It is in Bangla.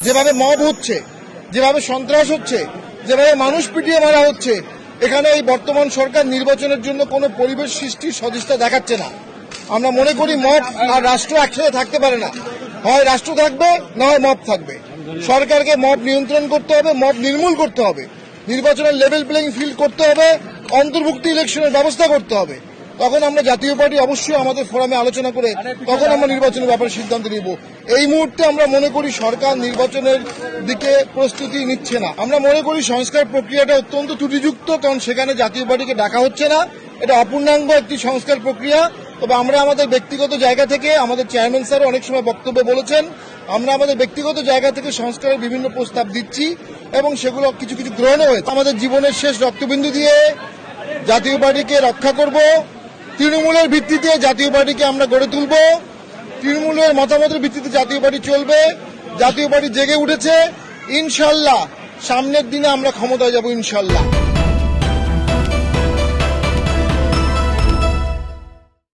যেভাবে মব হচ্ছে, যেভাবে সন্ত্রাস হচ্ছে, যেভাবে মানুষ পিটিয়ে মারা হচ্ছে, এখানে এই বর্তমান সরকার নির্বাচনের জন্য কোনো পরিবেশ সৃষ্টির সদিচ্ছা দেখাচ্ছে না। আমরা মনে করি মব আর রাষ্ট্র একসাথে থাকতে পারে না, হয় রাষ্ট্র থাকবে না হয় মব থাকবে। সরকারকে মব নিয়ন্ত্রণ করতে হবে, মব নির্মূল করতে হবে, নির্বাচনের লেভেল প্লেইং ফিল্ড করতে হবে, অন্তর্ভুক্তি ইলেকশনের ব্যবস্থা করতে হবে। তখন আমরা জাতীয় পার্টি অবশ্যই আমাদের ফোরামে আলোচনা করে তখন আমরা নির্বাচনের ব্যাপারে সিদ্ধান্ত নিব। এই মুহূর্তে আমরা মনে করি সরকার নির্বাচনের দিকে প্রস্তুতি নিচ্ছে না। আমরা মনে করি সংস্কার প্রক্রিয়াটা অত্যন্ত ত্রুটিযুক্ত, কারণ সেখানে জাতীয় পার্টিকে ডাকা হচ্ছে না। এটা অপূর্ণাঙ্গ একটি সংস্কার প্রক্রিয়া। তবে আমরা আমাদের ব্যক্তিগত জায়গা থেকে, আমাদের চেয়ারম্যান স্যারও অনেক সময় বক্তব্যে বলেছেন, আমরা আমাদের ব্যক্তিগত জায়গা থেকে সংস্কারের বিভিন্ন প্রস্তাব দিচ্ছি এবং সেগুলো কিছু কিছু গ্রহণ হয়েছে। আমাদের জীবনের শেষ রক্তবিন্দু দিয়ে জাতীয় পার্টিকে রক্ষা করব। তৃণমূলের ভিত্তিতে জাতীয় পার্টিকে আমরা গড়ে তুলব। তৃণমূলের মতামতের ভিত্তিতে জাতীয় পার্টি চলবে। জাতীয় পার্টি জেগে উঠেছে। ইনশাল্লাহ সামনের দিনে আমরা ক্ষমতায় যাব, ইনশাল্লাহ।